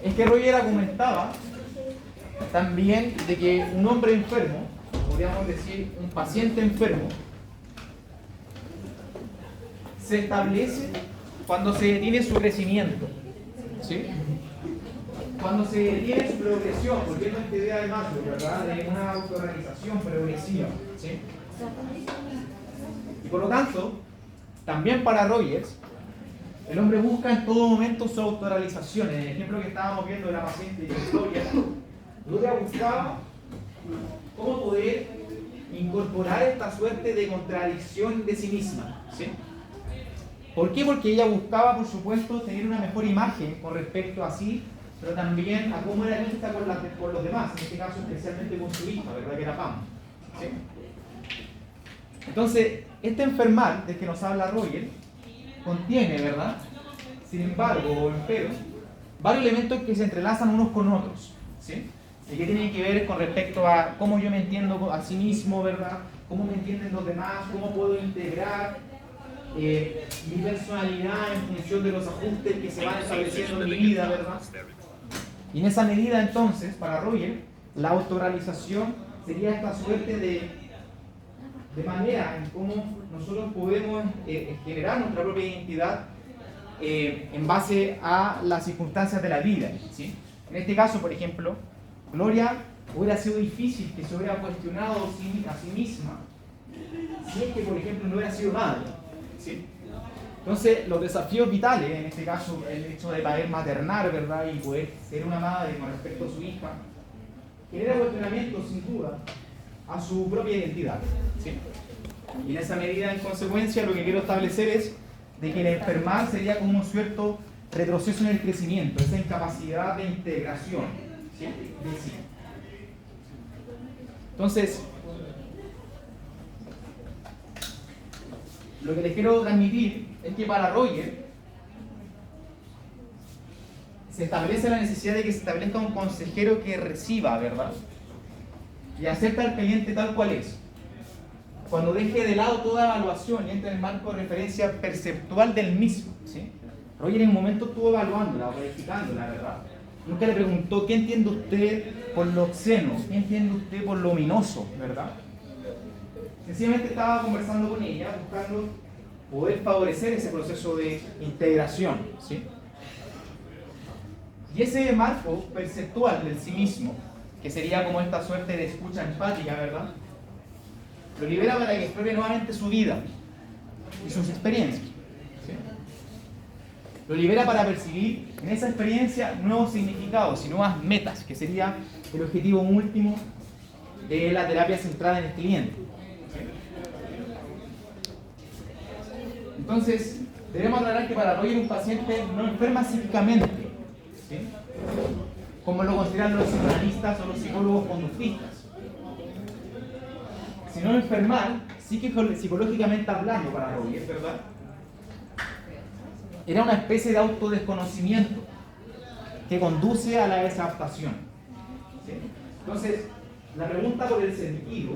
es que Roger argumentaba también de que un hombre enfermo, podríamos decir un paciente enfermo, se establece cuando se detiene su crecimiento, ¿sí? Cuando se detiene su progresión, volviendo a esta idea de Maslow, ¿verdad? De una autorrealización progresiva, ¿sí? Y por lo tanto, también para Rogers, el hombre busca en todo momento su autorrealización. En el ejemplo que estábamos viendo de la paciente Victoria, Gloria buscaba cómo poder incorporar esta suerte de contradicción de sí misma, ¿sí? ¿Por qué? Porque ella buscaba, por supuesto, tener una mejor imagen con respecto a sí, pero también a cómo era vista por los demás, en este caso especialmente con su hija, ¿verdad? Que era Pam, ¿sí? Entonces, este enfermar del que nos habla Roger contiene, ¿verdad? Sin embargo, o empero, varios elementos que se entrelazan unos con otros, ¿sí? Y que tienen que ver con respecto a cómo yo me entiendo a sí mismo, ¿verdad? Cómo me entienden los demás, cómo puedo integrar mi personalidad en función de los ajustes que se van estableciendo en mi vida, ¿verdad? Y en esa medida, entonces, para Roger, la autorrealización sería esta suerte de manera en cómo nosotros podemos generar nuestra propia identidad en base a las circunstancias de la vida, ¿sí? En este caso, por ejemplo, Gloria hubiera sido difícil que se hubiera cuestionado a sí misma si es que, por ejemplo, no hubiera sido madre, ¿sí? Entonces, los desafíos vitales, en este caso, el hecho de poder maternar, ¿verdad? Y poder ser una madre con respecto a su hija, genera cuestionamiento, sin duda, a su propia identidad, ¿sí? Y en esa medida, en consecuencia, lo que quiero establecer es de que el enfermar sería como un cierto retroceso en el crecimiento, esa incapacidad de integración, ¿sí? De sí. Entonces, lo que les quiero transmitir es que para Roger se establece la necesidad de que se establezca un consejero que reciba, ¿verdad? Y acepta al cliente tal cual es. Cuando deje de lado toda evaluación y entre en el marco de referencia perceptual del mismo, ¿sí? Roger en un momento estuvo evaluándola, verificándola, ¿verdad? Nunca le preguntó, ¿qué entiende usted por lo obsceno? ¿Qué entiende usted por lo ominoso? ¿Verdad? Sencillamente estaba conversando con ella, buscando poder favorecer ese proceso de integración, ¿sí? Y ese marco perceptual del sí mismo, que sería como esta suerte de escucha empática, ¿verdad? Lo libera para que explore nuevamente su vida y sus experiencias, ¿sí? Lo libera para percibir en esa experiencia nuevos significados y nuevas metas, que sería el objetivo último de la terapia centrada en el cliente, ¿sí? Entonces, debemos aclarar que para Roger un paciente no enferma psíquicamente, ¿sí? Como lo consideran los psicoanalistas o los psicólogos conductistas, sino enfermar psicológicamente hablando para Roger, ¿verdad? Era una especie de autodesconocimiento que conduce a la desadaptación, ¿sí? Entonces, la pregunta por el sentido,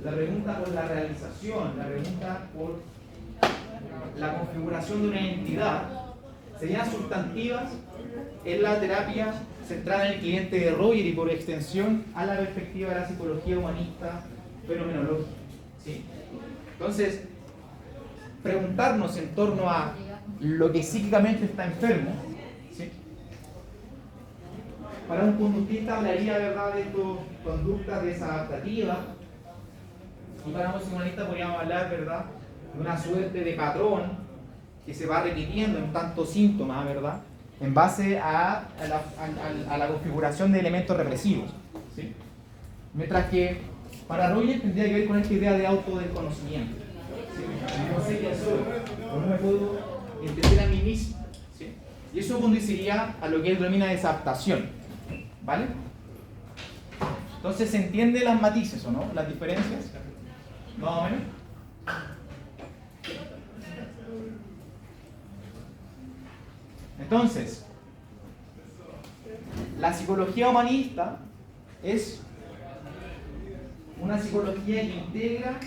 la pregunta por la realización, la pregunta por la configuración de una identidad serían sustantivas en la terapia centrada en el cliente de Roger y por extensión a la perspectiva de la psicología humanista fenomenológica, ¿sí? Entonces, preguntarnos en torno a lo que psíquicamente está enfermo, ¿sí? Para un conductista hablaría, ¿verdad?, de tu conducta desadaptativa, y para un psicoanalista podríamos hablar, ¿verdad?, de una suerte de patrón que se va repitiendo en tantos síntomas, ¿verdad?, en base a la configuración de elementos represivos, ¿sí? Mientras que para Roger tendría que ver con esta idea de autodesconocimiento, ¿sí? No sé quién soy, o no me puedo entender a mí mismo, ¿sí? Y eso conduciría a lo que él denomina desadaptación, ¿vale? Entonces, ¿se entienden las matices o no? ¿Las diferencias? ¿Más o menos? Entonces, la psicología humanista es una psicología que integra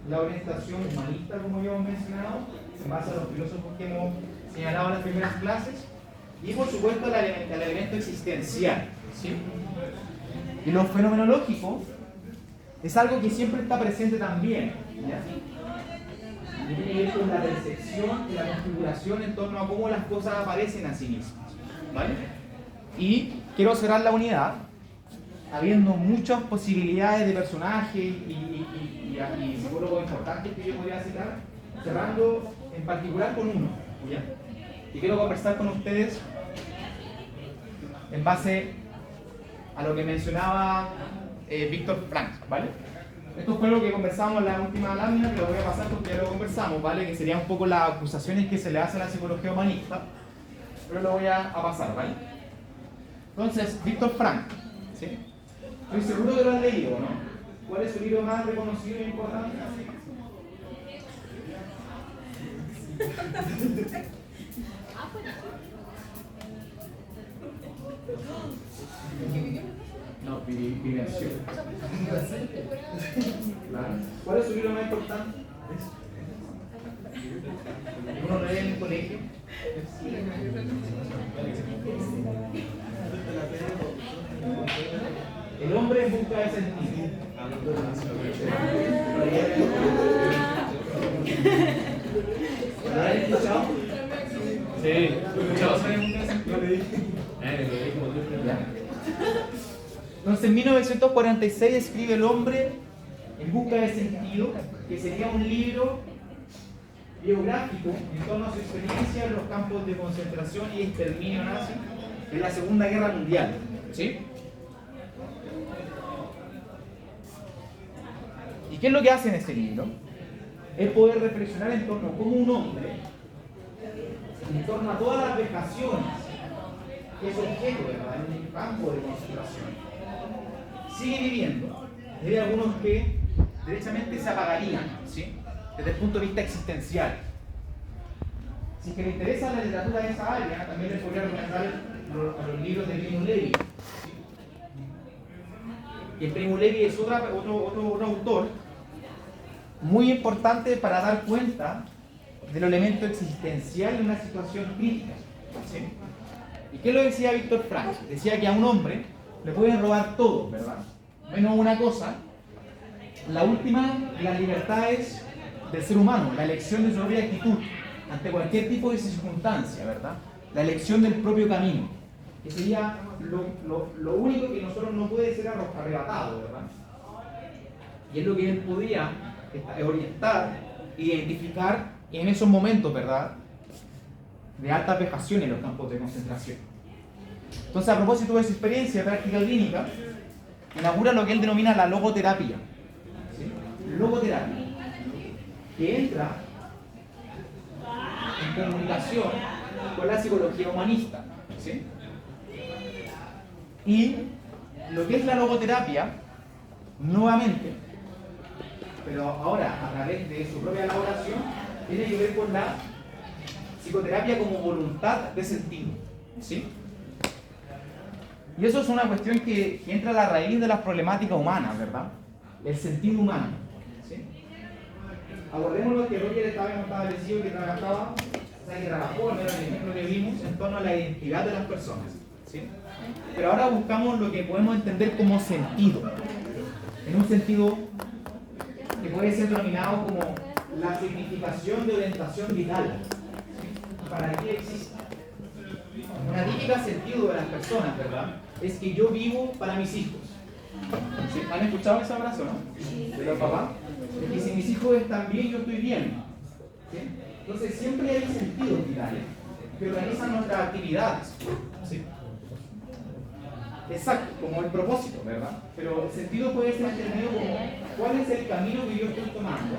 la orientación humanista, como ya hemos mencionado, en base a los filósofos que hemos señalado en las primeras clases, y por supuesto el elemento existencial, ¿sí? Y lo fenomenológico es algo que siempre está presente también, ¿ya? Y tiene que ver con la percepción y la configuración en torno a cómo las cosas aparecen a sí mismas, ¿vale? Y quiero cerrar la unidad habiendo muchas posibilidades de personajes y psicólogos importantes que yo podría citar, cerrando en particular con uno, ¿ya? Y quiero conversar con ustedes en base a lo que mencionaba Víctor Frank, ¿vale? Esto fue lo que conversamos en la última lámina, que lo voy a pasar porque ya lo conversamos, ¿vale? Que serían un poco las acusaciones que se le hace a la psicología humanista, pero lo voy a pasar, ¿vale? Entonces, Víctor Frank, ¿sí? Estoy seguro que lo han leído, ¿no? ¿Cuál es su libro más reconocido e importante? No, Vivención. Claro. ¿Cuál es su libro más importante? ¿Uno lo lee en el colegio? El hombre en busca de sentido. ¿Lo han escuchado? Sí, ¿escuchado sobre el busca de sentido? Entonces en 1946 escribe El hombre en busca de sentido, que sería un libro biográfico en torno a su experiencia en los campos de concentración y exterminio nazi en la Segunda Guerra Mundial, ¿sí? ¿Y qué es lo que hace en este libro? Es poder reflexionar en torno a cómo un hombre, en torno a todas las vejaciones que es objeto, ¿verdad?, en un campo de concentración, sigue viviendo. Hay algunos que derechamente se apagarían, ¿sí?, desde el punto de vista existencial. Si es que le interesa la literatura de esa área, también les podría recomendar los libros de Primo Levi. Y Primo Levi es otro autor muy importante para dar cuenta del elemento existencial en una situación crítica, ¿sí? ¿Y qué lo decía Víctor Frank? Decía que a un hombre le pueden robar todo, ¿verdad? Menos una cosa, la última de las libertades del ser humano, la elección de su propia actitud ante cualquier tipo de circunstancia, ¿verdad? La elección del propio camino, que sería lo único que nosotros no puede ser arrebatado, ¿verdad? Y es lo que él podía orientar, identificar en esos momentos, ¿verdad?, de altas vejaciones en los campos de concentración. Entonces, a propósito de esa experiencia de práctica clínica, inaugura lo que él denomina la logoterapia, ¿sí? Logoterapia, que entra en comunicación con la psicología humanista, ¿sí? Y lo que es la logoterapia, nuevamente, pero ahora a través de su propia elaboración, tiene que ver con la psicoterapia como voluntad de sentido, ¿sí? Y eso es una cuestión que entra a la raíz de las problemáticas humanas, ¿verdad? El sentido humano, ¿sí? Abordemos lo que Roger estaba establecido, que trabajaba, o sea, que trabajó, al menos el ejemplo que vimos, en torno a la identidad de las personas, ¿sí? Pero ahora buscamos lo que podemos entender como sentido, en un sentido que puede ser denominado como la significación de orientación vital, ¿sí? ¿Para qué existe? Una típica sentido de las personas, ¿verdad?, es que yo vivo para mis hijos. ¿Sí? ¿Han escuchado esa frase, no? De los papás. Es que si mis hijos están bien, yo estoy bien. ¿Sí? Entonces siempre hay sentidos vitales que organizan nuestras actividades. ¿Sí? Exacto, como el propósito, ¿verdad? Pero el sentido puede ser entendido como cuál es el camino que yo estoy tomando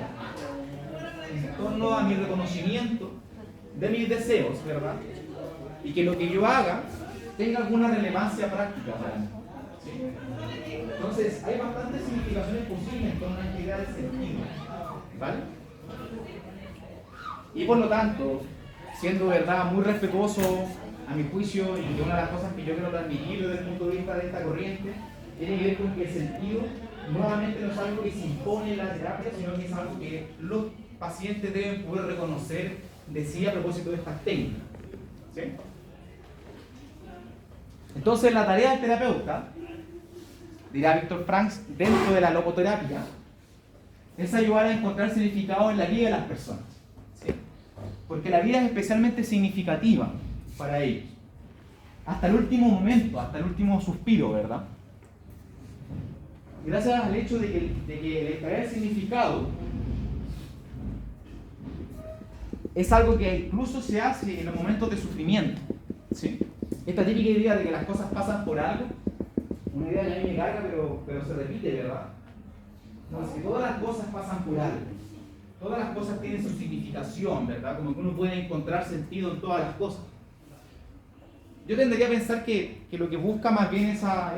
en torno a mi reconocimiento de mis deseos, ¿verdad? Y que lo que yo haga tenga alguna relevancia práctica para mí, ¿sí? Entonces, hay bastantes significaciones posibles en torno a la idea del sentido, ¿vale? Y por lo tanto, siendo verdad muy respetuoso a mi juicio, y una de las cosas que yo quiero transmitir desde el punto de vista de esta corriente, tiene que ver con que el sentido nuevamente no es algo que se impone en la terapia, sino que es algo que los pacientes deben poder reconocer de sí a propósito de estas técnicas, ¿sí? Entonces la tarea del terapeuta, dirá Víctor Franks, dentro de la logoterapia, es ayudar a encontrar significado en la vida de las personas, ¿sí? Porque la vida es especialmente significativa para ellos, hasta el último momento, hasta el último suspiro, ¿verdad? Gracias al hecho de que el extraer el significado es algo que incluso se hace en los momentos de sufrimiento, ¿sí? Esta típica idea de que las cosas pasan por algo, una idea que a mí me carga, pero se repite, ¿verdad? No, es que todas las cosas pasan por algo, todas las cosas tienen su significación, ¿verdad? Como que uno puede encontrar sentido en todas las cosas. Yo tendría a pensar que lo que busca más bien esa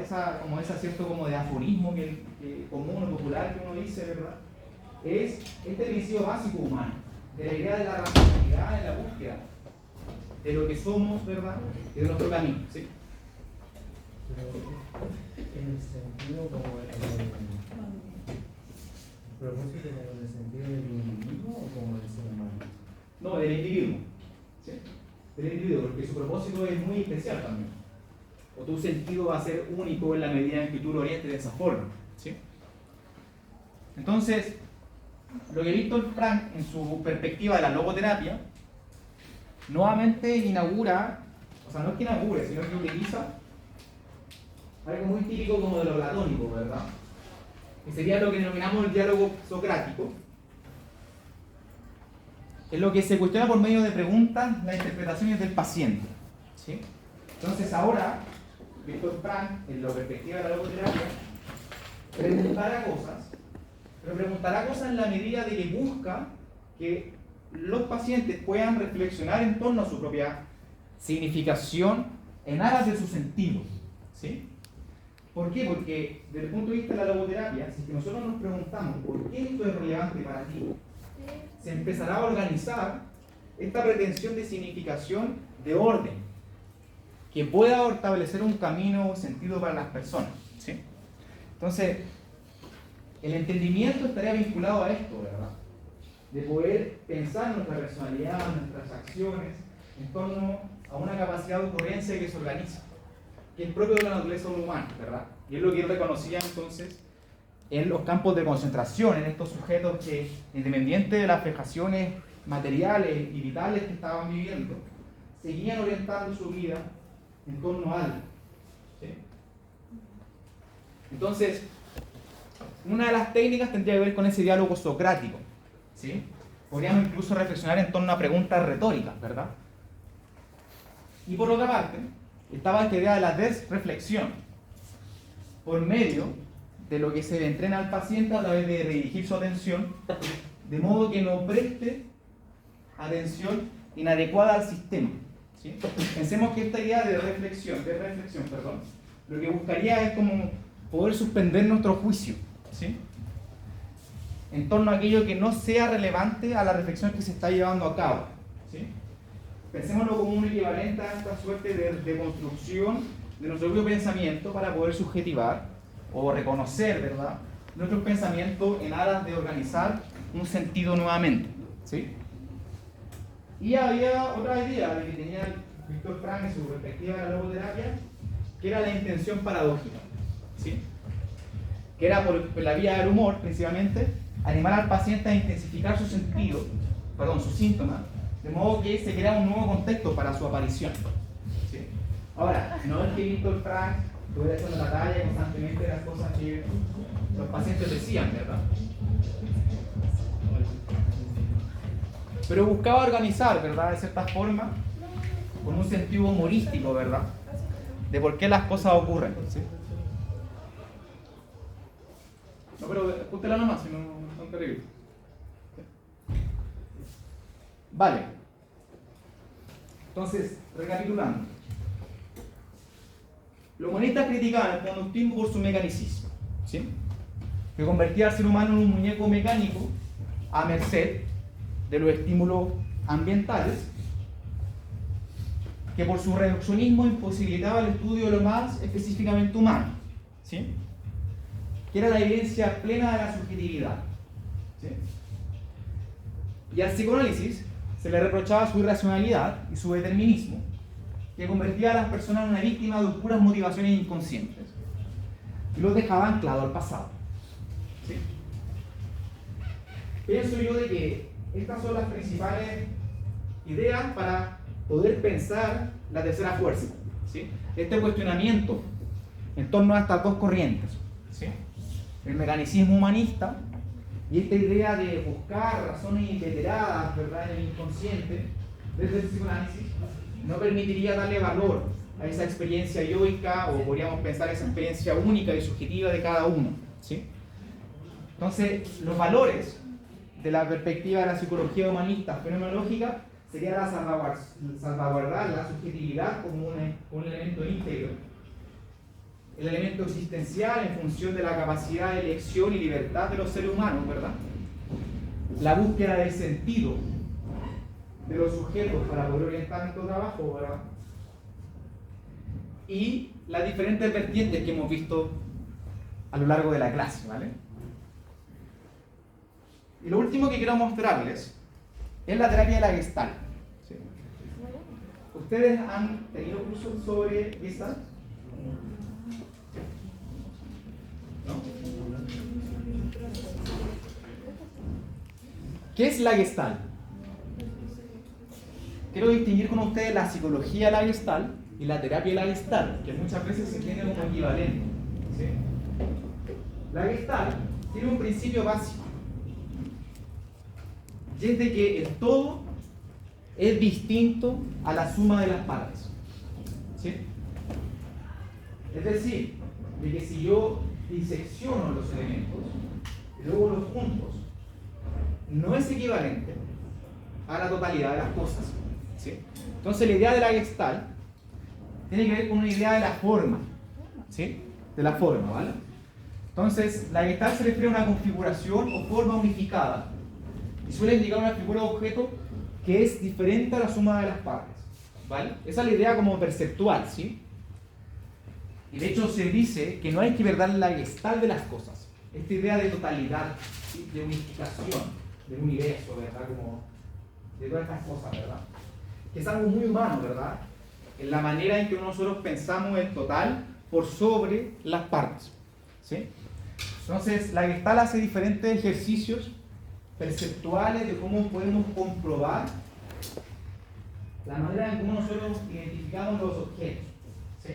cierto como de aforismo que común o popular que uno dice, ¿verdad? Es este principio básico humano, de la idea de la racionalidad en la búsqueda de lo que somos, ¿verdad? Y de nuestro camino, ¿sí? Pero en el sentido como el propósito como en el sentido del individuo o como del ser humano. No, del individuo, ¿sí? Del individuo, porque su propósito es muy especial también. O tu sentido va a ser único en la medida en que tú lo orientes de esa forma, ¿sí? Entonces, lo que Víctor Frank, en su perspectiva de la logoterapia, nuevamente inaugura, o sea, no es que inaugure, sino que utiliza algo muy típico como de lo platónico, ¿verdad? Que sería lo que denominamos el diálogo socrático. Es lo que se cuestiona por medio de preguntas las interpretaciones del paciente, ¿sí? Entonces ahora, Víctor Frank, en la perspectiva de la logoterapia, preguntará cosas, pero preguntará cosas en la medida de que busca que los pacientes puedan reflexionar en torno a su propia significación en aras de sus sentidos, ¿sí? ¿Por qué? Porque desde el punto de vista de la logoterapia, si nosotros nos preguntamos ¿por qué esto es relevante para ti?, se empezará a organizar esta pretensión de significación de orden que pueda establecer un camino o sentido para las personas, ¿sí? Entonces, el entendimiento estaría vinculado a esto, ¿verdad? De poder pensar nuestra personalidad, nuestras acciones, en torno a una capacidad de ocurrencia que se organiza, que es propio de la naturaleza humana, ¿verdad? Y es lo que él reconocía entonces en los campos de concentración, en estos sujetos que, independiente de las fijaciones materiales y vitales que estaban viviendo, seguían orientando su vida en torno a algo, ¿sí? Entonces, una de las técnicas tendría que ver con ese diálogo socrático, ¿sí? Podríamos incluso reflexionar en torno a preguntas retóricas, ¿verdad? Y por otra parte, estaba esta idea de la desreflexión, por medio de lo que se le entrena al paciente a través de redirigir su atención, de modo que no preste atención inadecuada al sistema, ¿sí? Pensemos que esta idea de reflexión, lo que buscaría es como poder suspender nuestro juicio, ¿sí?, en torno a aquello que no sea relevante a la reflexión que se está llevando a cabo, ¿sí? Pensémoslo como un equivalente a esta suerte de construcción de nuestro propio pensamiento para poder subjetivar o reconocer, ¿verdad?, nuestros pensamientos en aras de organizar un sentido nuevamente, ¿sí? Y había otra idea de que tenía Víctor Frank en su perspectiva de la logoterapia, que era la intención paradójica, ¿sí?, que era por la vía del humor, principalmente, animar al paciente a intensificar sus síntomas, de modo que se crea un nuevo contexto para su aparición, ¿sí? Ahora, no es que Víctor Frank estuviera haciendo la talla constantemente de las cosas que los pacientes decían, ¿verdad? Pero buscaba organizar, ¿verdad?, de cierta forma, con un sentido humorístico, ¿verdad?, de por qué las cosas ocurren, ¿sí? No, pero apúntela nomás, si no es terrible. Vale. Entonces, recapitulando. Los humanistas criticaban el conductismo por su mecanicismo, ¿sí?, que convertía al ser humano en un muñeco mecánico a merced de los estímulos ambientales, que por su reduccionismo imposibilitaba el estudio de lo más específicamente humano, ¿sí?, que era la evidencia plena de la subjetividad, ¿sí? Y al psicoanálisis se le reprochaba su irracionalidad y su determinismo, que convertía a las personas en una víctima de puras motivaciones inconscientes y los dejaba anclados al pasado. ¿Sí? Pienso yo de que estas son las principales ideas para poder pensar la tercera fuerza. ¿Sí? Este cuestionamiento en torno a estas dos corrientes. ¿Sí? El mecanicismo humanista y esta idea de buscar razones inveteradas, ¿verdad?, en el inconsciente desde el psicoanálisis no permitiría darle valor a esa experiencia yoica, o podríamos pensar esa experiencia única y subjetiva de cada uno. ¿Sí? Entonces, los valores de la perspectiva de la psicología humanista fenomenológica sería salvaguardar la subjetividad como un elemento íntegro, el elemento existencial en función de la capacidad de elección y libertad de los seres humanos, ¿verdad? La búsqueda del sentido de los sujetos para poder orientar nuestro trabajo, ¿verdad? Y las diferentes vertientes que hemos visto a lo largo de la clase, ¿vale? Y lo último que quiero mostrarles es la terapia de la Gestalt. ¿Sí? ¿Ustedes han tenido cursos sobre Gestalt? ¿No? ¿Qué es la Gestalt? Quiero distinguir con ustedes la psicología de la Gestalt y la terapia de la Gestalt, que muchas veces se tienen como equivalente. ¿Sí? La Gestalt tiene un principio básico, y es de que el todo es distinto a la suma de las partes. ¿Sí? Es decir, de que si yo disecciono los elementos y luego los juntos, no es equivalente a la totalidad de las cosas. ¿Sí? Entonces la idea de la Gestalt tiene que ver con una idea de la forma. ¿Sí? De la forma, ¿vale? Entonces la Gestalt se refiere a una configuración o forma unificada y suele indicar una figura de objeto que es diferente a la suma de las partes, ¿vale? Esa es la idea como perceptual, ¿sí? Y de hecho se dice que no hay que ver la Gestalt de las cosas, esta idea de totalidad, ¿sí?, de unificación del universo, ¿verdad? Como de todas estas cosas, ¿verdad? Que es algo muy humano, ¿verdad? En la manera en que nosotros pensamos el total por sobre las partes, ¿sí? Entonces la Gestalt hace diferentes ejercicios perceptuales de cómo podemos comprobar la manera en cómo nosotros identificamos los objetos. ¿Sí?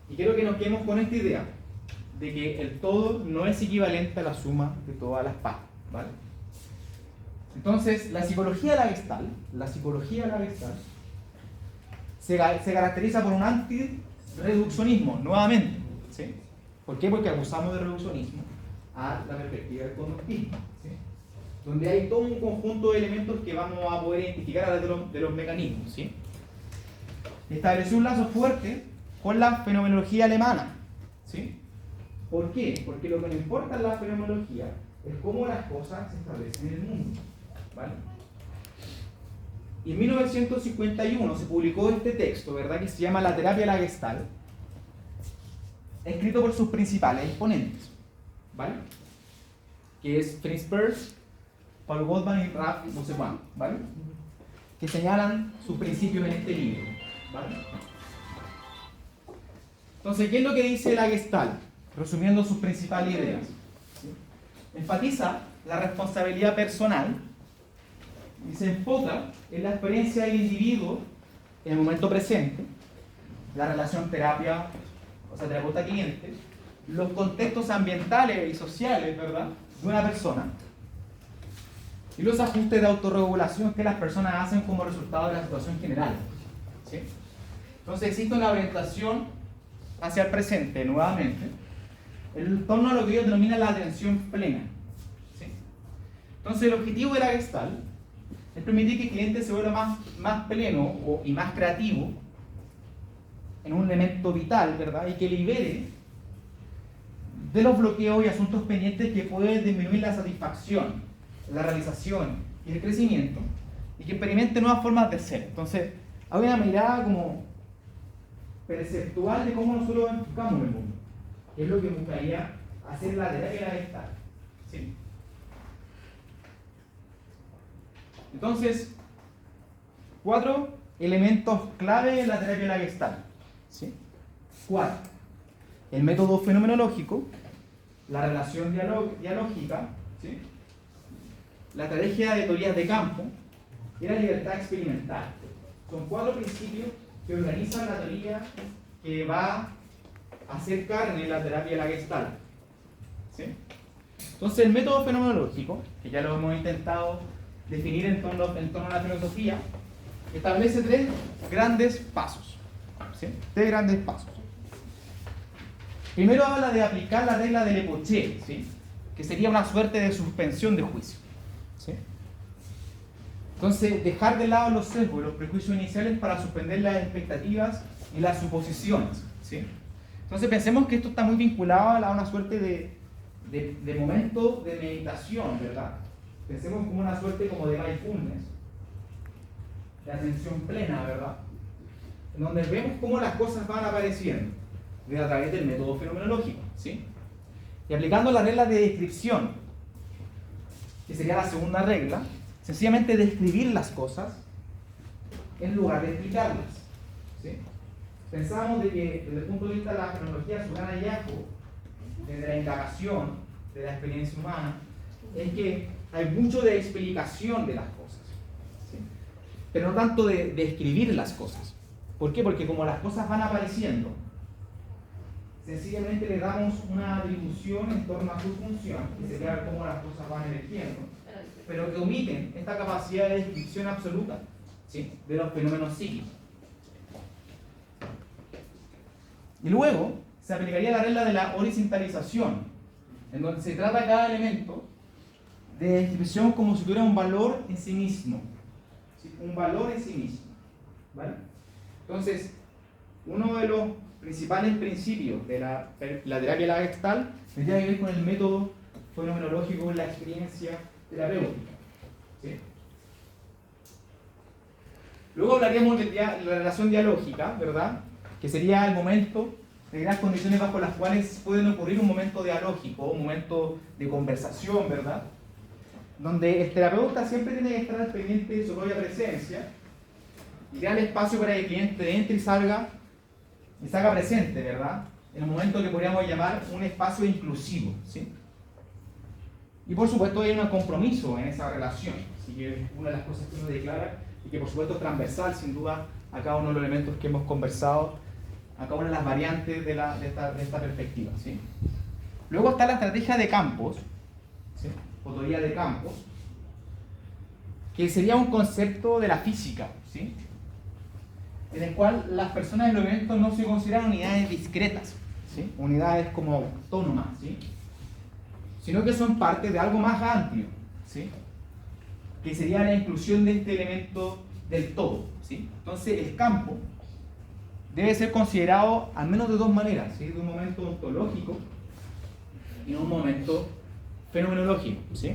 Y quiero que nos quedemos con esta idea de que el todo no es equivalente a la suma de todas las partes, ¿vale? Entonces, la psicología de la Gestalt, se caracteriza por un anti-reduccionismo, nuevamente. ¿Sí? ¿Por qué? Porque abusamos de reduccionismo a la perspectiva del conductismo, ¿sí?, donde hay todo un conjunto de elementos que vamos a poder identificar a través de los mecanismos. ¿Sí? Estableció un lazo fuerte con la fenomenología alemana. ¿Sí? ¿Por qué? Porque lo que nos importa en la fenomenología es cómo las cosas se establecen en el mundo, ¿vale? Y en 1951 se publicó este texto, ¿verdad?, que se llama La terapia de la Gestalt, escrito por sus principales exponentes, ¿vale? Que es Fritz Perls, Paul Goldman y Ralph no sé cuánto, ¿vale? Que señalan sus principios en este libro, ¿vale? Entonces, ¿qué es lo que dice la Gestalt? Resumiendo sus principales ideas. ¿Sí? Enfatiza la responsabilidad personal y se enfoca en la experiencia del individuo en el momento presente, la relación terapeuta-cliente, los contextos ambientales y sociales, ¿verdad?, de una persona, y los ajustes de autorregulación que las personas hacen como resultado de la situación general. ¿Sí? Entonces existe una orientación hacia el presente, nuevamente, en torno a lo que ellos denominan la atención plena. ¿Sí? Entonces el objetivo de la Gestalt es permitir que el cliente se vuelva más pleno y más creativo en un elemento vital, ¿verdad?, y que libere de los bloqueos y asuntos pendientes que pueden disminuir la satisfacción, la realización y el crecimiento, y que experimente nuevas formas de ser. Entonces, hay una mirada como perceptual de cómo nosotros enfocamos el mundo, que es lo que buscaría hacer la terapia de la Gestalt. ¿Sí? Entonces, 4 elementos clave en la terapia de la Gestalt, ¿sí? 4. El método fenomenológico, la relación dialógica, ¿sí? La estrategia de teorías de campo y la libertad experimental. Son 4 principios que organizan la teoría que va a hacer carne la terapia de la Gestalt, ¿sí? Entonces el método fenomenológico, que ya lo hemos intentado definir en torno a la filosofía, establece 3 grandes pasos, ¿sí? 3 grandes pasos. Primero habla de aplicar la regla del Epoché, ¿sí? Que sería una suerte de suspensión de juicio, ¿sí? Entonces, dejar de lado los sesgos y los prejuicios iniciales para suspender las expectativas y las suposiciones, ¿sí? Entonces, pensemos que esto está muy vinculado a una suerte de momento de meditación, ¿verdad? Pensemos como una suerte como de mindfulness, de atención plena, ¿verdad? En donde vemos cómo las cosas van apareciendo a través del método fenomenológico, ¿sí? Y aplicando la regla de descripción, que sería la segunda regla, sencillamente describir las cosas en lugar de explicarlas, ¿sí? Pensábamos de que desde el punto de vista de la fenomenología, su gran hallazgo desde la indagación de la experiencia humana es que hay mucho de explicación de las cosas, ¿sí? Pero no tanto de describir las cosas. ¿Por qué? Porque como las cosas van apareciendo, sencillamente le damos una atribución en torno a su función, que sería cómo las cosas van emergiendo, pero que omiten esta capacidad de descripción absoluta, ¿sí? De los fenómenos psíquicos. Y luego se aplicaría la regla de la horizontalización, en donde se trata cada elemento de descripción como si tuviera un valor en sí mismo, ¿sí? Un valor en sí mismo, ¿vale? Entonces, uno de los principales principios de la terapia de la Gestalt tendría que ver con el método fenomenológico en la experiencia terapéutica, ¿sí? Luego hablaríamos de la relación dialógica, ¿verdad? Que sería el momento de las condiciones bajo las cuales pueden ocurrir un momento dialógico, un momento de conversación, ¿verdad? Donde el terapeuta siempre tiene que estar al pendiente de su propia presencia y crear espacio para que el cliente entre y salga presente, ¿verdad? En un momento que podríamos llamar un espacio inclusivo, ¿sí? Y por supuesto hay un compromiso en esa relación, así que es una de las cosas que uno declara y que por supuesto es transversal sin duda a cada uno de los elementos que hemos conversado, a cada una de las variantes de esta perspectiva, ¿sí? Luego está la estrategia de campos, ¿sí? O teoría de campos, que sería un concepto de la física, ¿sí? En el cual las personas y los eventos no se consideran unidades discretas, ¿sí? Unidades como autónomas, ¿sí? Sino que son parte de algo más amplio, ¿sí? Que sería la inclusión de este elemento del todo, ¿sí? Entonces el campo debe ser considerado al menos de 2 maneras, ¿sí? De un momento ontológico y de un momento fenomenológico, ¿sí?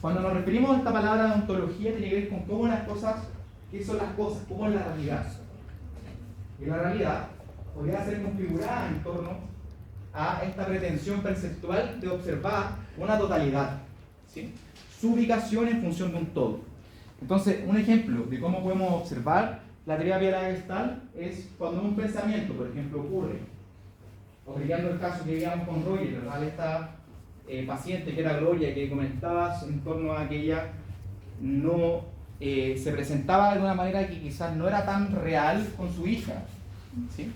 Cuando nos referimos a esta palabra de ontología tiene que ver con cómo las cosas, qué son las cosas, cómo es la realidad. Y la realidad podría ser configurada en torno a esta pretensión perceptual de observar una totalidad, ¿sí? Su ubicación en función de un todo. Entonces, un ejemplo de cómo podemos observar la terapia de la Gestalt es cuando un pensamiento, por ejemplo, ocurre, o brillando el caso que veíamos con Roger, ¿verdad? Esta paciente que era Gloria, que comentabas en torno a que ella no se presentaba de una manera que quizás no era tan real con su hija, ¿sí?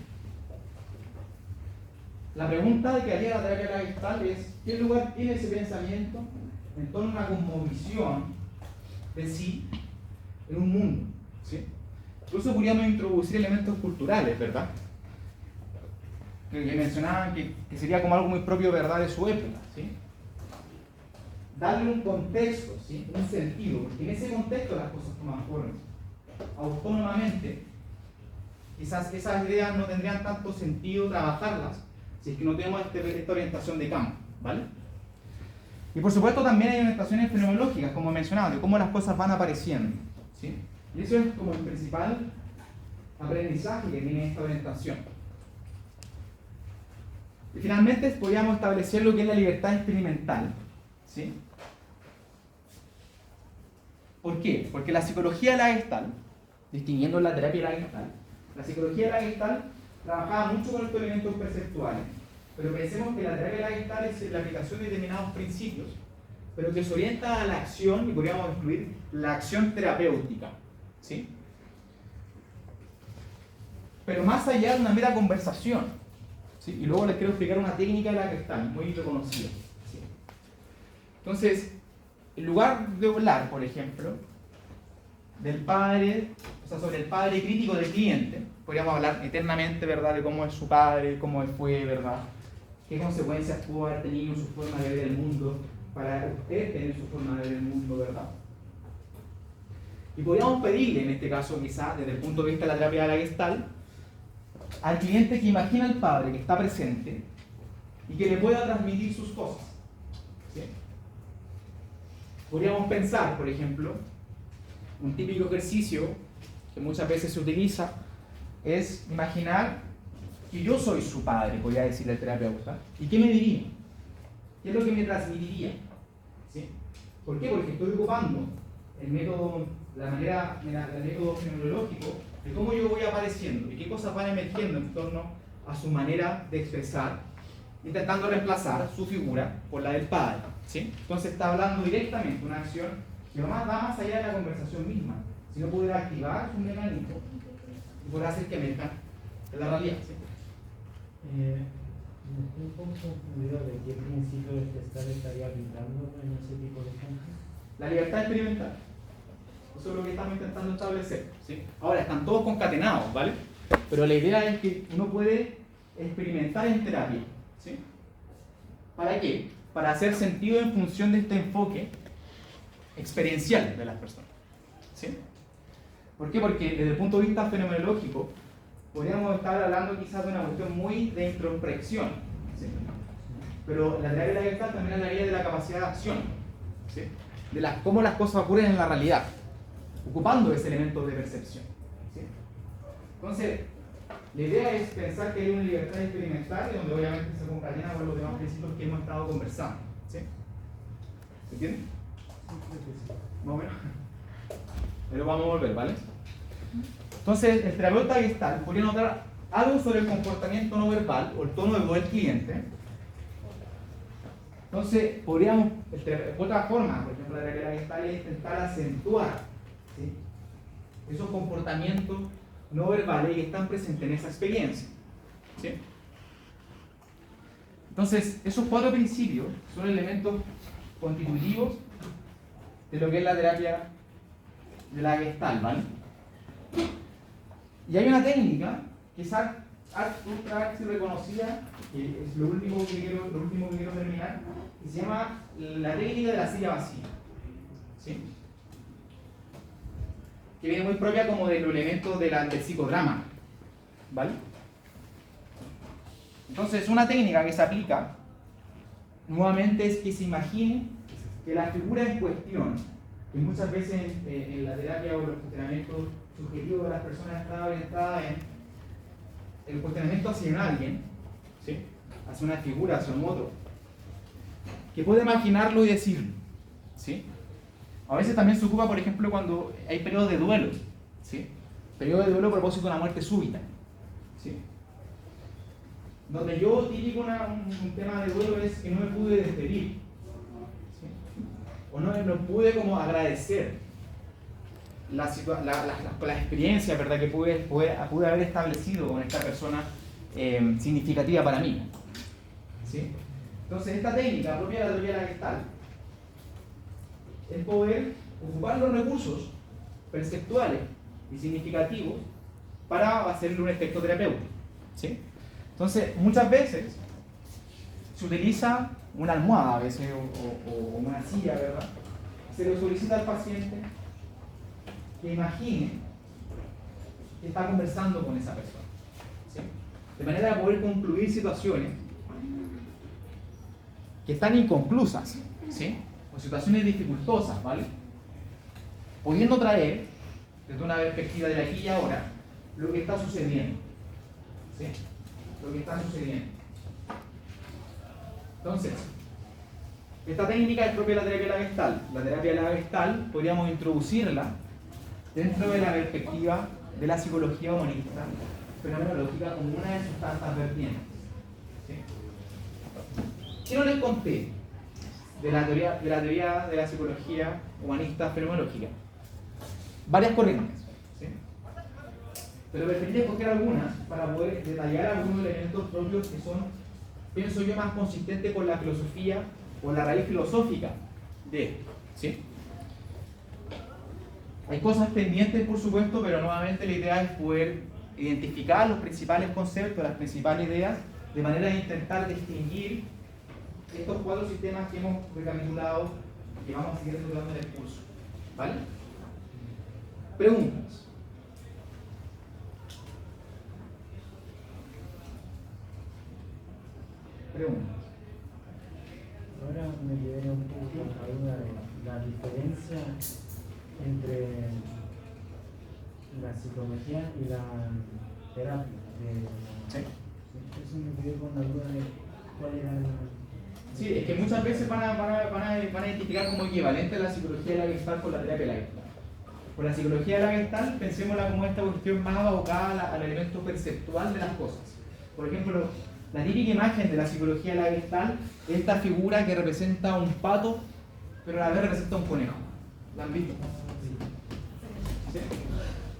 La pregunta que haría la terapia de la Gestalt es: ¿qué lugar tiene ese pensamiento en torno a una cosmovisión de sí en un mundo, ¿sí? Incluso podríamos introducir elementos culturales, ¿verdad? Que mencionaban que sería como algo muy propio, ¿verdad?, de su época, ¿sí? Darle un contexto, ¿sí? Un sentido, porque en ese contexto las cosas toman forma. Autónomamente, quizás esas ideas no tendrían tanto sentido trabajarlas si es que no tenemos esta orientación de campo, ¿vale? Y por supuesto también hay orientaciones fenomenológicas, como mencionaba, de cómo las cosas van apareciendo, ¿sí? Y eso es como el principal aprendizaje que tiene esta orientación. Y finalmente podríamos establecer lo que es la libertad experimental, ¿sí? ¿Por qué? Porque la psicología de la Gestalt distinguiendo la terapia de la Gestalt. La psicología de la Gestalt trabajaba mucho con estos elementos perceptuales, pero pensemos que la terapia de la Gestalt es la aplicación de determinados principios, pero que se orienta a la acción, y podríamos incluir la acción terapéutica, ¿sí? Pero más allá de una mera conversación, ¿sí? Y luego les quiero explicar una técnica de la Gestalt muy reconocida, ¿sí? Entonces, en lugar de hablar, por ejemplo, del padre, o sea, sobre el padre crítico del cliente, podríamos hablar eternamente, ¿verdad?, de cómo es su padre, cómo fue, ¿verdad?, qué consecuencias pudo haber tenido en su forma de ver el mundo, para usted tener su forma de ver el mundo, ¿verdad? Y podríamos pedirle, en este caso, quizás, desde el punto de vista de la terapia de la Gestalt, al cliente que imagina al padre que está presente y que le pueda transmitir sus cosas, ¿sí? Podríamos pensar, por ejemplo, un típico ejercicio que muchas veces se utiliza es imaginar que yo soy su padre, podría decirle al terapeuta, y qué me diría, qué es lo que me transmitiría, ¿sí? ¿Por qué? Porque estoy ocupando el método, el método fenomenológico de cómo yo voy apareciendo y qué cosas van emergiendo en torno a su manera de expresar, intentando reemplazar su figura por la del padre, ¿sí? Entonces está hablando directamente de una acción que va más allá de la conversación misma, sino poder activar un mecanismo y poder hacer que emerja en la realidad, ¿sí? Estoy un poco confundido de qué principio de Gestalt estaría aplicando en ese tipo de ejemplos. La libertad experimental. Eso es lo que estamos intentando establecer, ¿sí? Ahora, están todos concatenados, ¿vale? Pero la idea es que uno puede experimentar en terapia, ¿sí? ¿Para qué? Para hacer sentido en función de este enfoque experiencial de las personas, ¿sí? ¿Por qué? Porque desde el punto de vista fenomenológico podríamos estar hablando quizás de una cuestión muy de introspección, ¿sí? Pero la terapia de la Gestalt también es la idea de la capacidad de acción, ¿sí? De cómo las cosas ocurren en la realidad, ocupando ese elemento de percepción, ¿sí? Entonces, la idea es pensar que hay una libertad experimental donde obviamente se concatena con los demás principios que hemos estado conversando, ¿sí? ¿Se entiende? Más o menos. Pero vamos a volver, ¿vale? Entonces, el terapeuta Gestalt podría notar algo sobre el comportamiento no verbal o el tono de voz del cliente. Entonces, podríamos, otra forma, por ejemplo, de la Gestalt es intentar acentuar, ¿sí?, esos comportamientos no verbales que están presentes en esa experiencia, ¿sí? Entonces, esos 4 principios son elementos constitutivos de lo que es la terapia de la Gestalt, ¿vale? Y hay una técnica que es ultra reconocida, que es lo último que quiero terminar, que se llama la técnica de la silla vacía, ¿sí? Que viene muy propia como de los elementos del psicodrama, ¿vale? Entonces, una técnica que se aplica nuevamente es que se imagine que la figura en cuestión, que muchas veces en la terapia o los cuestionamientos subjetivos de las personas está orientada en el cuestionamiento hacia alguien, ¿sí?, hacia una figura, hacia un otro, que puede imaginarlo y decirlo, ¿sí? A veces también se ocupa, por ejemplo, cuando hay periodos de duelo, ¿sí? Periodo de duelo a propósito de una muerte súbita, ¿sí? Donde yo típico un tema de duelo es que no me pude despedir, ¿sí?, o no pude como agradecer la experiencia, ¿verdad?, que pude haber establecido con esta persona significativa para mí, ¿sí? Entonces, esta técnica propia de la teoría de la Gestalt es poder ocupar los recursos perceptuales y significativos para hacerle un efecto terapéutico, ¿sí? Entonces, muchas veces se utiliza una almohada a veces o una silla, ¿verdad? Se le solicita al paciente que imagine que está conversando con esa persona, ¿sí? De manera de poder concluir situaciones que están inconclusas, ¿sí?, o situaciones dificultosas, ¿vale?, pudiendo traer desde una perspectiva de aquí y ahora lo que está sucediendo, ¿sí?, lo que está sucediendo. Entonces, esta técnica es propia de la terapia de la Gestalt. La terapia de la Gestalt podríamos introducirla dentro de la perspectiva de la psicología humanista fenomenológica como una de sus tantas vertientes. ¿Sí? ¿Qué no les conté de la teoría de la psicología humanista fenomenológica? Varias corrientes, ¿sí? Pero preferí escoger algunas para poder detallar algunos elementos propios que son, pienso yo, más consistentes con la filosofía o la raíz filosófica de esto, ¿sí? Hay cosas pendientes, por supuesto, pero nuevamente la idea es poder identificar los principales conceptos, las principales ideas, de manera de intentar distinguir estos 4 sistemas que hemos recapitulado, que vamos a seguir estudiando en el curso. ¿Vale? Preguntas. Preguntas. Ahora me quedé un poco con la duda de la diferencia entre la psicología y la terapia. Sí. Eso me quedé con la duda de cuál era la... Sí, es que muchas veces van a identificar como equivalente la psicología de la Gestalt con la terapia de la Gestalt. Por la psicología de la Gestalt, pensémosla como esta cuestión más abocada al elemento perceptual de las cosas. Por ejemplo, la típica imagen de la psicología de la Gestalt es esta figura que representa un pato, pero a la vez representa un conejo. ¿La han visto? ¿Sí?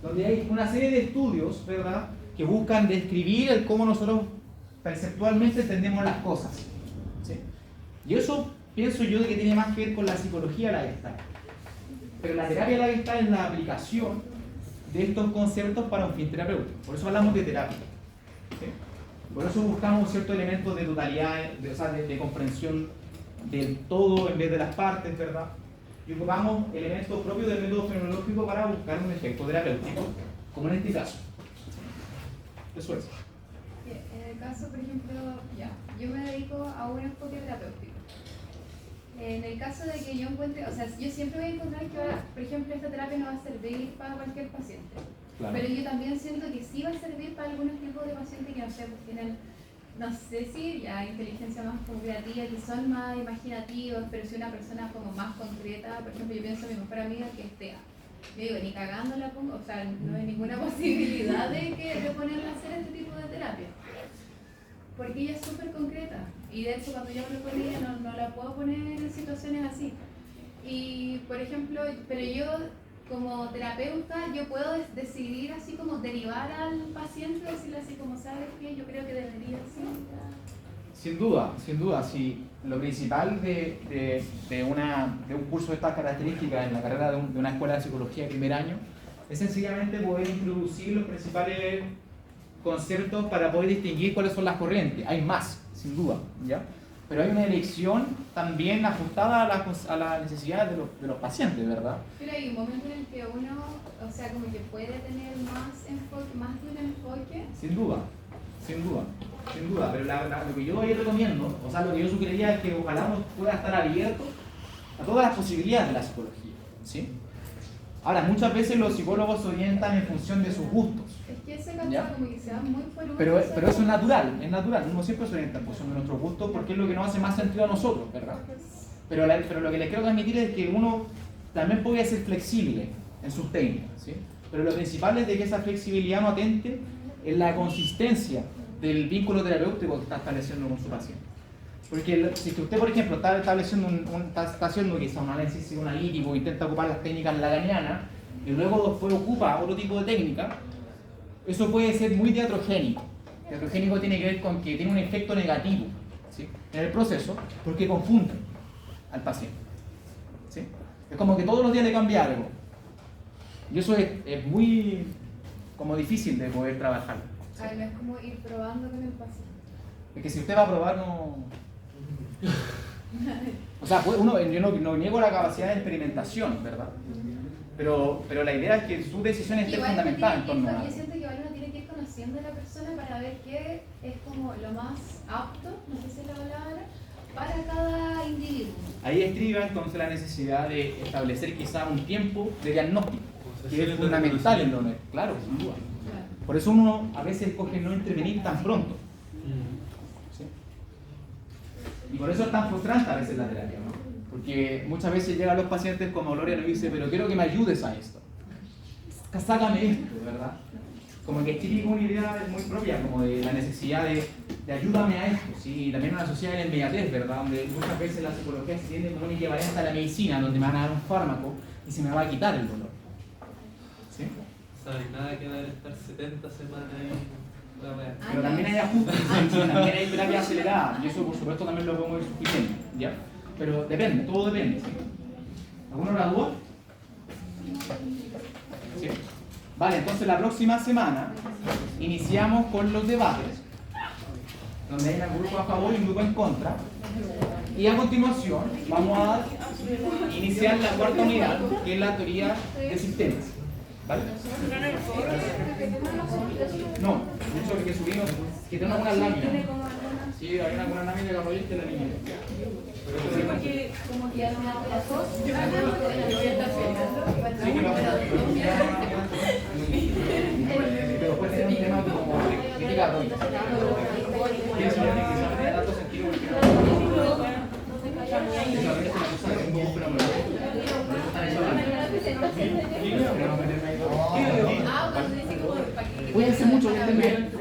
Donde hay una serie de estudios, ¿verdad?, que buscan describir el cómo nosotros perceptualmente entendemos las cosas. ¿Sí? Y eso pienso yo de que tiene más que ver con la psicología de la Gestalt. Pero la terapia de la Gestalt es la aplicación de estos conceptos para un fin terapéutico. Por eso hablamos de terapia. ¿Sí? Por eso buscamos ciertos elementos de totalidad, de comprensión del todo en vez de las partes, ¿verdad? Y ocupamos elementos propios del método fenomenológico para buscar un efecto terapéutico, como en este caso. Eso es. En el caso, por ejemplo, yo me dedico a un enfoque terapéutico. En el caso de que yo encuentre, o sea, yo siempre voy a encontrar que, por ejemplo, esta terapia no va a servir para cualquier paciente. Claro. Pero yo también siento que sí va a servir para algunos tipos de pacientes que, no sé, pues tienen, no sé si ya inteligencia más como creativa, que son más imaginativos, pero si una persona como más concreta, por ejemplo, yo pienso en mi mejor amiga que es TEA. Yo digo, ni cagando la pongo, o sea, no hay ninguna posibilidad de ponerla a hacer este tipo de terapia. Porque ella es súper concreta. Y de hecho, cuando yo hablo con ella, no la puedo poner en situaciones así. Y, por ejemplo, pero yo, como terapeuta, yo puedo decidir así como derivar al paciente, decirle así como, ¿sabes qué? Yo creo que debería ser. Sin duda, si lo principal de un curso de estas características en la carrera de una escuela de psicología de primer año es sencillamente poder introducir los principales conceptos para poder distinguir cuáles son las corrientes. Hay más, sin duda, ¿ya? Pero hay una elección también ajustada a las necesidades de los pacientes, ¿verdad? Pero hay un momento en el que uno, o sea, como que puede tener más enfoque, más de un enfoque. Sin duda, pero lo que yo ahí recomiendo, o sea, lo que yo sugeriría es que ojalá uno pueda estar abierto a todas las posibilidades de la psicología, ¿sí? Ahora, muchas veces los psicólogos se orientan en función de sus gustos. Es que ese caso como que se va muy por uno. Pero eso es natural, uno siempre se orienta en función de nuestros gustos porque es lo que nos hace más sentido a nosotros, ¿verdad? Pero lo que les quiero transmitir es que uno también puede ser flexible en sus técnicas, ¿sí? Pero lo principal es de que esa flexibilidad no atente en la consistencia del vínculo terapéutico que está estableciendo con su paciente. Porque si usted, por ejemplo, está estableciendo está haciendo quizá un análisis psicoanalítico, intenta ocupar las técnicas lacanianas y luego después ocupa otro tipo de técnica, eso puede ser muy teatrogénico. Teatrogénico tiene que ver con que tiene un efecto negativo, ¿sí?, en el proceso, porque confunde al paciente, ¿sí? Es como que todos los días le cambia algo. Y eso es muy como difícil de poder trabajar. ¿Sí? No es como ir probando con el paciente. Es que si usted va a probar, no... O sea, yo no niego la capacidad de experimentación, ¿verdad? Pero la idea es que su decisión esté fundamentada en torno a... Yo siento que uno tiene que ir conociendo a la persona para ver qué es como lo más apto, no sé si es la palabra, para cada individuo. Ahí estriba entonces la necesidad de establecer quizá un tiempo de diagnóstico, que es fundamental en lo nuestro, claro, sin duda. Por eso uno a veces escoge no intervenir tan pronto. ¿Sí? Y por eso es tan frustrante a veces la terapia, ¿no? Porque muchas veces llegan los pacientes como Gloria y nos dice, pero quiero que me ayudes a esto. sácame esto, ¿verdad? Como que es típico una idea muy propia, como de la necesidad de ayúdame a esto, ¿sí? Y también una sociedad de la inmediatez, ¿verdad? Donde muchas veces la psicología se tiende como un equivalente a la medicina, donde me van a dar un fármaco y se me va a quitar el dolor. ¿Sí? O sea, hay nada que debe estar 70 semanas ahí. La wea. Pero también hay ajustes, ¿sí? También hay terapia acelerada, y eso por supuesto también lo podemos ir suficiente, ¿ya? Pero depende, todo depende, ¿sí? ¿Alguna otra duda? ¿Sí? Vale, entonces la próxima semana iniciamos con los debates, donde hay un grupo a favor y un grupo en contra. Y a continuación vamos a iniciar la cuarta unidad, que es la teoría de sistemas. ¿Vale? No, de hecho que subimos, que tenemos algunas láminas. Sí, hay algunas láminas de Gabriel que la niña. Sí, porque como que ya no me hago las dos, yo voy a estar Sí, que vamos a pero después tener un tema como crítica tónica. Y eso no tiene tanto sentido porque no es una cosa de un poco fenomenal. Cuídense mucho, que estén bien.